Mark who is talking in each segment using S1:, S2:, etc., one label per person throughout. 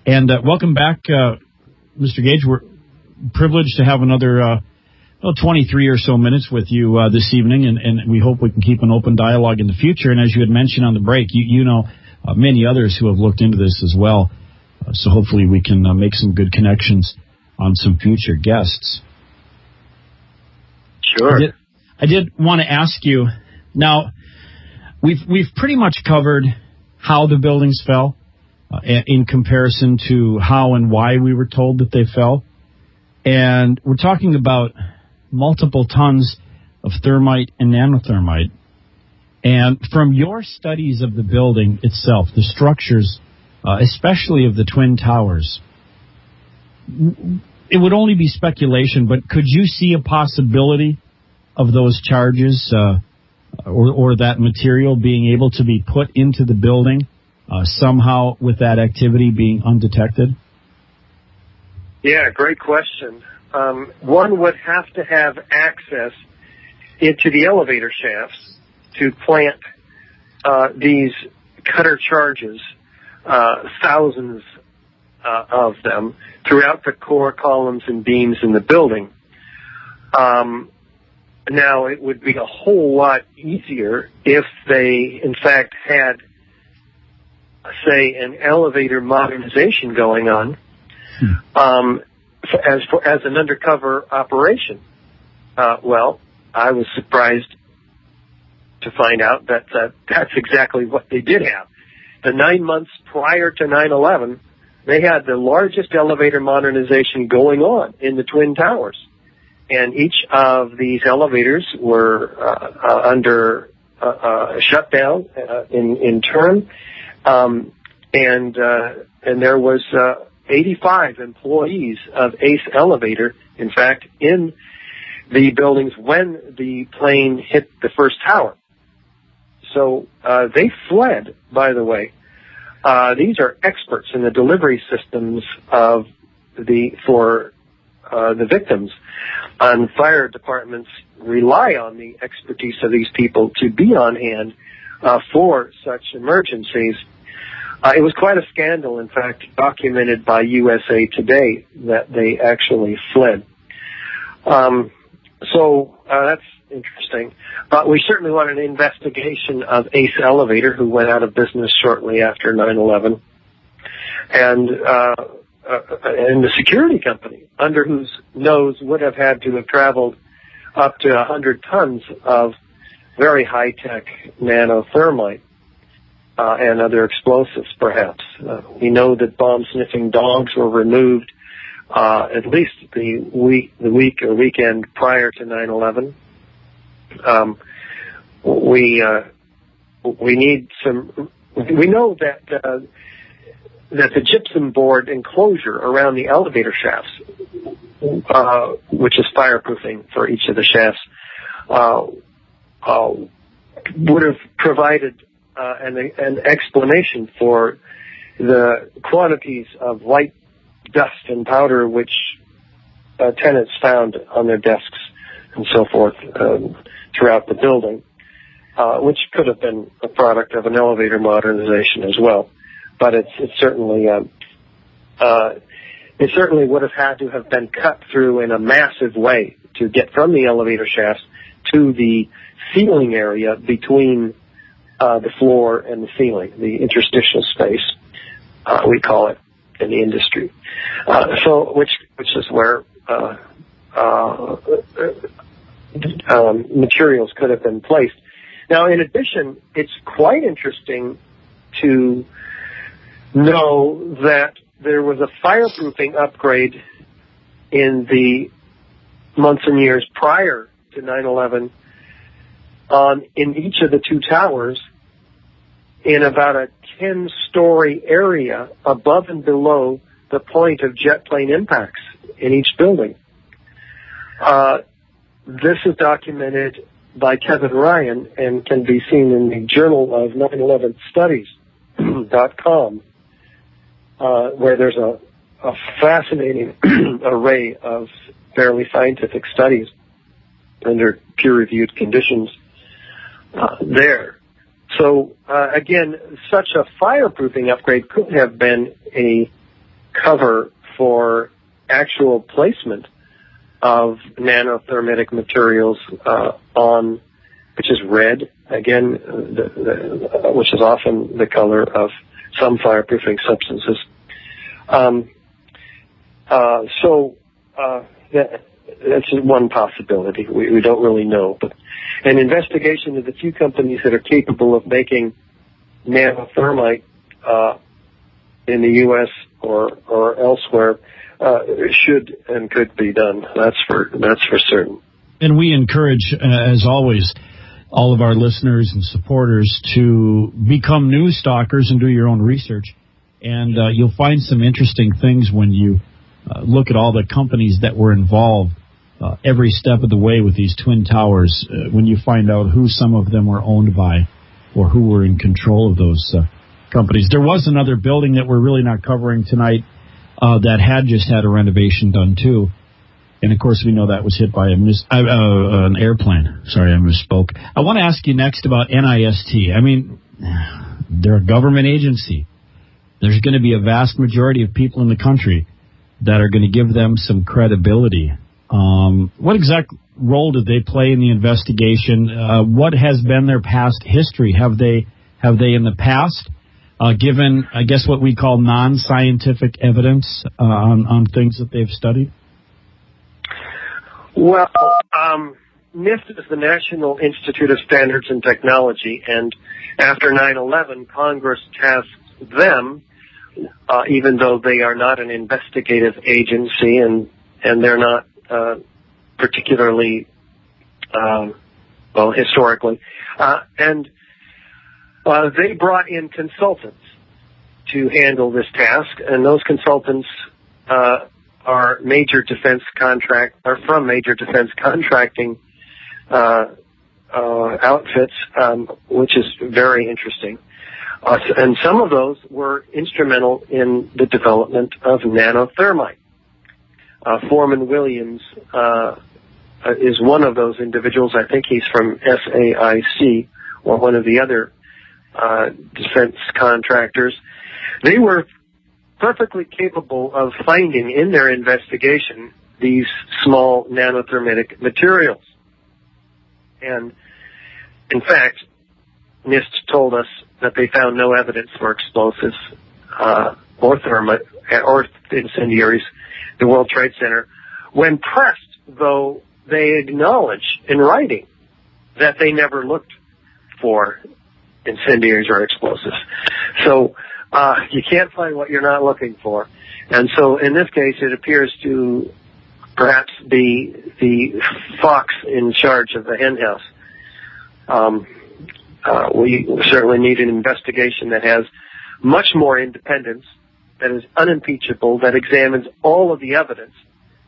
S1: And welcome back, Mr. Gage. We're privileged to have another 23 or so minutes with you this evening, and we hope we can keep an open dialogue in the future. And as you had mentioned on the break, you know many others who have looked into this as well. So hopefully we can make some good connections on some future guests.
S2: Sure.
S1: I did want to ask you, now, we've pretty much covered how the buildings fell in comparison to how and why we were told that they fell. And we're talking about multiple tons of thermite and nanothermite. And from your studies of the building itself, the structures, especially of the Twin Towers, it would only be speculation, but could you see a possibility of those charges or that material being able to be put into the building somehow with that activity being undetected?
S2: Yeah, great question. One would have to have access into the elevator shafts to plant these cutter charges, thousands of them, throughout the core columns and beams in the building. Now, it would be a whole lot easier if they, in fact, had, say, an elevator modernization going on as an undercover operation. Well, I was surprised to find out that that's exactly what they did have. The 9 months prior to 9/11, they had the largest elevator modernization going on in the Twin Towers. And each of these elevators were under shutdown in turn, and there was 85 employees of ACE Elevator, in fact, in the buildings when the plane hit the first tower. So they fled, by the way. These are experts in the delivery systems for the victims. And fire departments rely on the expertise of these people to be on hand for such emergencies. It was quite a scandal, in fact, documented by USA Today that they actually fled. So that's interesting. But we certainly want an investigation of ACE Elevator, who went out of business shortly after 9/11. And the security company, under whose nose would have had to have traveled up to 100 tons of very high-tech nanothermite and other explosives, perhaps. We know that bomb-sniffing dogs were removed at least the week or weekend prior to 9/11. We need some. We know that the gypsum board enclosure around the elevator shafts, which is fireproofing for each of the shafts, would have provided an explanation for the quantities of light dust and powder which tenants found on their desks and so forth throughout the building, which could have been a product of an elevator modernization as well. But it certainly would have had to have been cut through in a massive way to get from the elevator shafts to the ceiling area between the floor and the ceiling, the interstitial space, we call it in the industry. Which is where materials could have been placed. Now, in addition, it's quite interesting to know that there was a fireproofing upgrade in the months and years prior to 9/11 in each of the two towers in about a 10-story area above and below the point of jet plane impacts in each building. This is documented by Kevin Ryan and can be seen in the Journal of 9/11studies.com, where there's a fascinating array of fairly scientific studies under peer-reviewed conditions there. So, again, such a fireproofing upgrade could have been a cover for actual placement of nanothermitic materials on, which is red, again, which is often the color of some fireproofing substances. That's one possibility. We don't really know, but an investigation of the few companies that are capable of making nanothermite in the U.S. or elsewhere should and could be done. That's for certain.
S1: And we encourage, as always, all of our listeners and supporters to become news stalkers and do your own research. And you'll find some interesting things when you look at all the companies that were involved every step of the way with these twin towers, when you find out who some of them were owned by or who were in control of those companies. There was another building that we're really not covering tonight that had just had a renovation done, too. And, of course, we know that was hit by an airplane. Sorry, I misspoke. I want to ask you next about NIST. I mean, they're a government agency. There's going to be a vast majority of people in the country that are going to give them some credibility. What exact role did they play in the investigation? What has been their past history? Have they in the past given, I guess, what we call non-scientific evidence on things that they've studied?
S2: Well, NIST is the National Institute of Standards and Technology, and after 9/11, Congress tasked them, even though they are not an investigative agency and they're not particularly, historically, and they brought in consultants to handle this task, and those consultants are from major defense contracting outfits, which is very interesting. And some of those were instrumental in the development of nanothermite. Foreman Williams is one of those individuals. I think he's from SAIC or one of the other defense contractors. They were perfectly capable of finding in their investigation these small nanothermitic materials. And, in fact, NIST told us that they found no evidence for explosives or thermite or incendiaries at the World Trade Center. When pressed, though, they acknowledge in writing that they never looked for incendiaries or explosives. So you can't find what you're not looking for. And so in this case, it appears to perhaps be the fox in charge of the henhouse. We certainly need an investigation that has much more independence, that is unimpeachable, that examines all of the evidence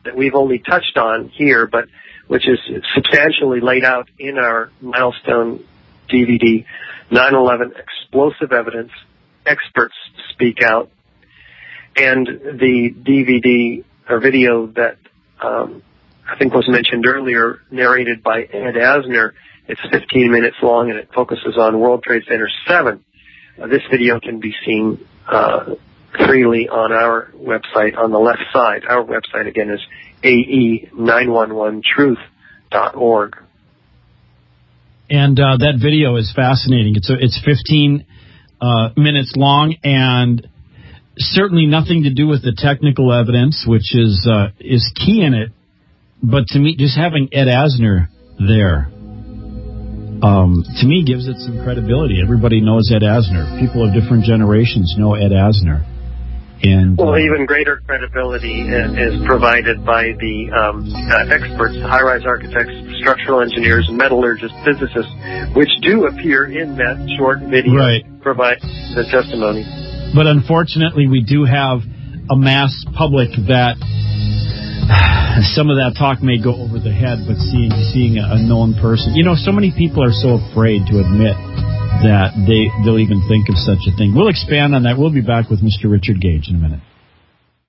S2: that we've only touched on here, but which is substantially laid out in our milestone DVD, 9/11 Explosive Evidence, Experts Speak Out, and the DVD or video that I think was mentioned earlier, narrated by Ed Asner. It's 15 minutes long, and it focuses on World Trade Center 7. This video can be seen freely on our website on the left side. Our website, again, is ae911truth.org.
S1: And that video is fascinating. It's 15 minutes long, and certainly nothing to do with the technical evidence, which is key in it. But to me, just having Ed Asner there, to me, gives it some credibility. Everybody knows Ed Asner. People of different generations know Ed Asner. And
S2: well, even greater credibility is provided by the experts, high-rise architects, structural engineers, metallurgists, physicists, which do appear in that short video, right, provide the testimony.
S1: But unfortunately, we do have a mass public that some of that talk may go over the head, but seeing a known person. You know, so many people are so afraid to admit that they'll even think of such a thing. We'll expand on that. We'll be back with Mr. Richard Gage in a minute.